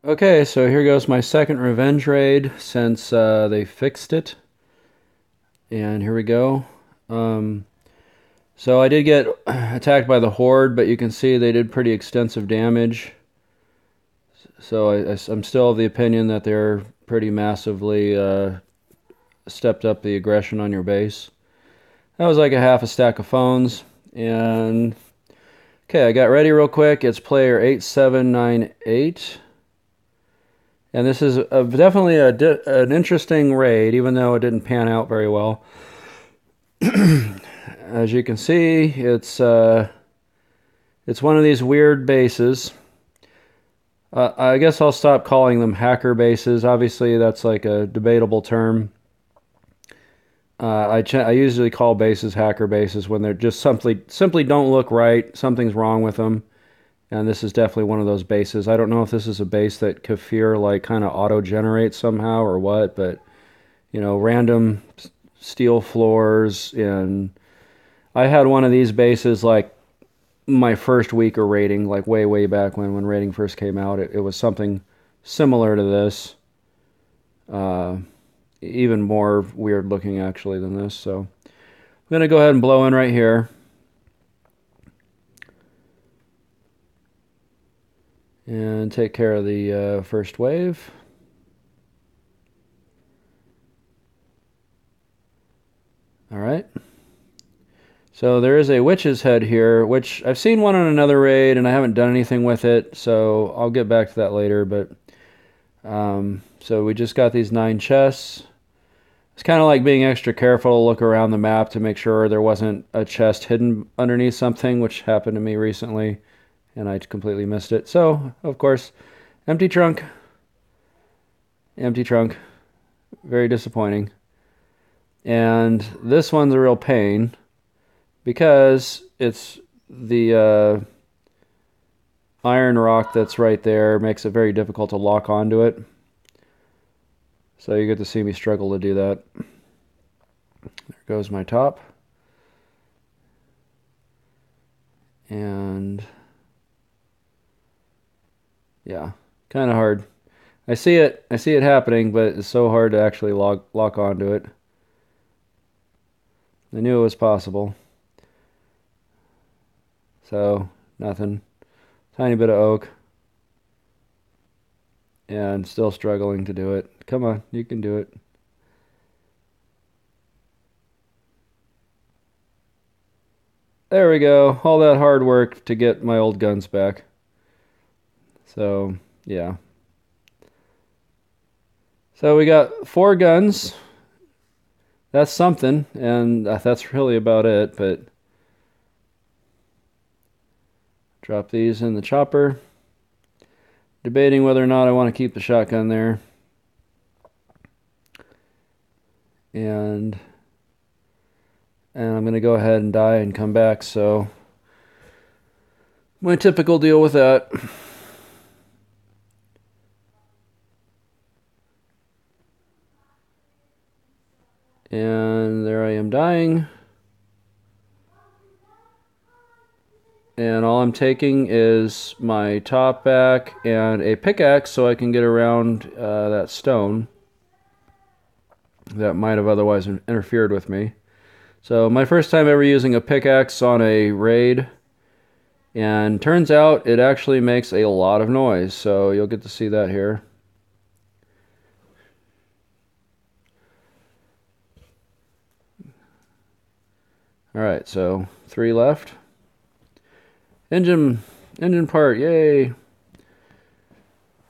Okay, so here goes my second revenge raid since they fixed it. And here we go. Um, so I did get attacked by the Horde, but you can see they did pretty extensive damage. So I'm still of the opinion that they're pretty massively stepped up the aggression on your base. That was like a half a stack of phones. And okay, I got ready real quick. It's player 8798. And this is definitely an interesting raid, even though it didn't pan out very well. As you can see, it's one of these weird bases. I guess I'll stop calling them hacker bases. Obviously, that's like a debatable term. I usually call bases hacker bases when they're just simply don't look right. Something's wrong with them. And this is definitely one of those bases. I don't know if this is a base that Kafir like kind of auto-generates somehow or what, but you know, random steel floors. And I had one of these bases like my first week of raiding, like way back when raiding first came out. It was something similar to this. Even more weird looking actually than this. So I'm going to go ahead and blow in right here. And take care of the first wave. Alright. So there is a witch's head here, which I've seen one on another raid and I haven't done anything with it, so I'll get back to that later. But so we just got these 9 chests. It's kind of like being extra careful to look around the map to make sure there wasn't a chest hidden underneath something, which happened to me recently. And I completely missed it. So, of course, empty trunk. Empty trunk. Very disappointing. And this one's a real pain because it's the iron rock that's right there. Makes it very difficult to lock onto it. So you get to see me struggle to do that. There goes my top. And yeah, kind of hard. I see it happening, but it's so hard to actually lock onto it. I knew it was possible. So, nothing. Tiny bit of oak. And still struggling to do it. Come on, you can do it. There we go. All that hard work to get my old guns back. So, yeah. So we got 4 guns. That's something, and that's really about it, but drop these in the chopper. Debating whether or not I want to keep the shotgun there. And I'm going to go ahead and die and come back, so my typical deal with that. And there I am dying. And all I'm taking is my top back and a pickaxe so I can get around that stone that might have otherwise interfered with me. So my first time ever using a pickaxe on a raid. And turns out it actually makes a lot of noise. So you'll get to see that here. Alright, so 3 left. Engine part, yay!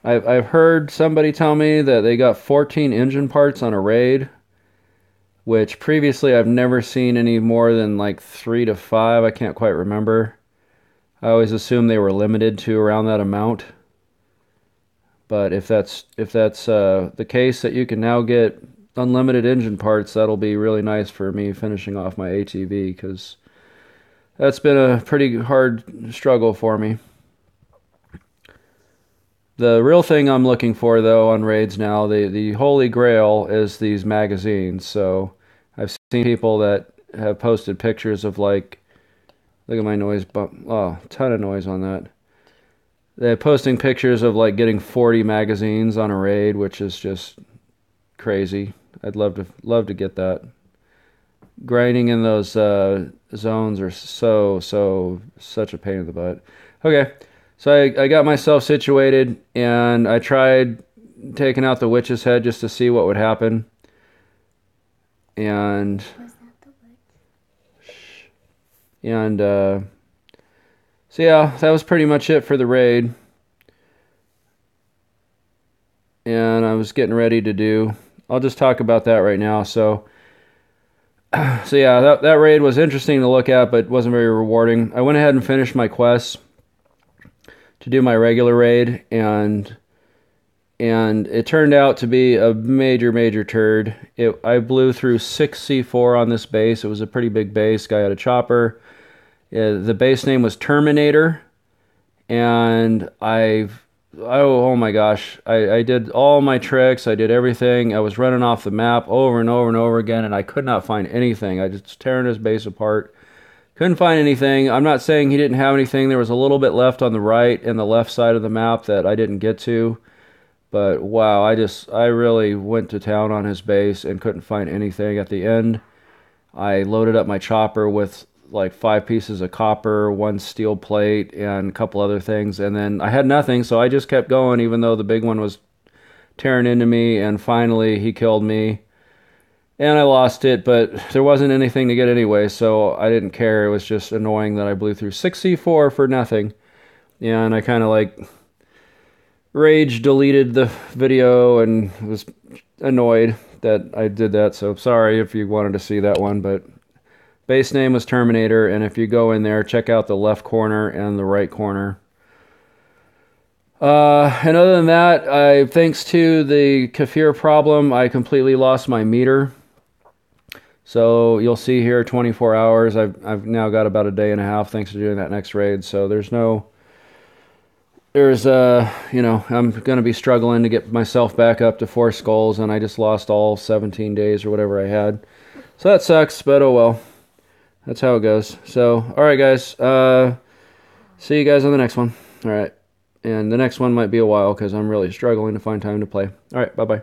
I've heard somebody tell me that they got 14 engine parts on a raid, which previously I've never seen any more than like 3 to 5. I can't quite remember. I always assumed they were limited to around that amount. But if that's the case that you can now get unlimited engine parts, that'll be really nice for me finishing off my ATV, because that's been a pretty hard struggle for me. The real thing I'm looking for, though, on raids now, the holy grail is these magazines. So I've seen people that have posted pictures of, like, look at my noise bump. Oh, ton of noise on that. they're posting pictures of like getting 40 magazines on a raid, which is just crazy. I'd love to get that. Grinding in those zones are such a pain in the butt. Okay, so I got myself situated, and I tried taking out the witch's head just to see what would happen. And Was that the witch? and so yeah, that was pretty much it for the raid. And I was getting ready to do. I'll just talk about that right now. So yeah, that raid was interesting to look at, but wasn't very rewarding. I went ahead and finished my quests to do my regular raid, and it turned out to be a major turd. I blew through 6 C4 on this base. It was a pretty big base. Guy had a chopper. The base name was Terminator, and oh my gosh, I did all my tricks. I did everything. I was running off the map over and over again, and I could not find anything. I just tearing his base apart. Couldn't find anything. I'm not saying he didn't have anything. There was a little bit left on the right and the left side of the map that I didn't get to. But wow, I really went to town on his base and couldn't find anything. At the end, I loaded up my chopper with like 5 pieces of copper, 1 steel plate, and a couple other things, and then I had nothing, so I just kept going even though the big one was tearing into me, and finally he killed me and I lost it, but there wasn't anything to get anyway, so I didn't care. It was just annoying that I blew through 6 C4 for nothing. And I kind of like rage deleted the video and was annoyed that I did that, so sorry if you wanted to see that one. But base name was Terminator, and if you go in there, check out the left corner and the right corner. And other than that, thanks to the Kefir problem, I completely lost my meter. So you'll see here 24 hours. I've now got about a day and a half thanks to doing that next raid. So I'm going to be struggling to get myself back up to 4 skulls, and I just lost all 17 days or whatever I had. So that sucks, but oh well. That's how it goes. So, all right, guys. See you guys on the next one. All right. And the next one might be a while because I'm really struggling to find time to play. All right, bye-bye.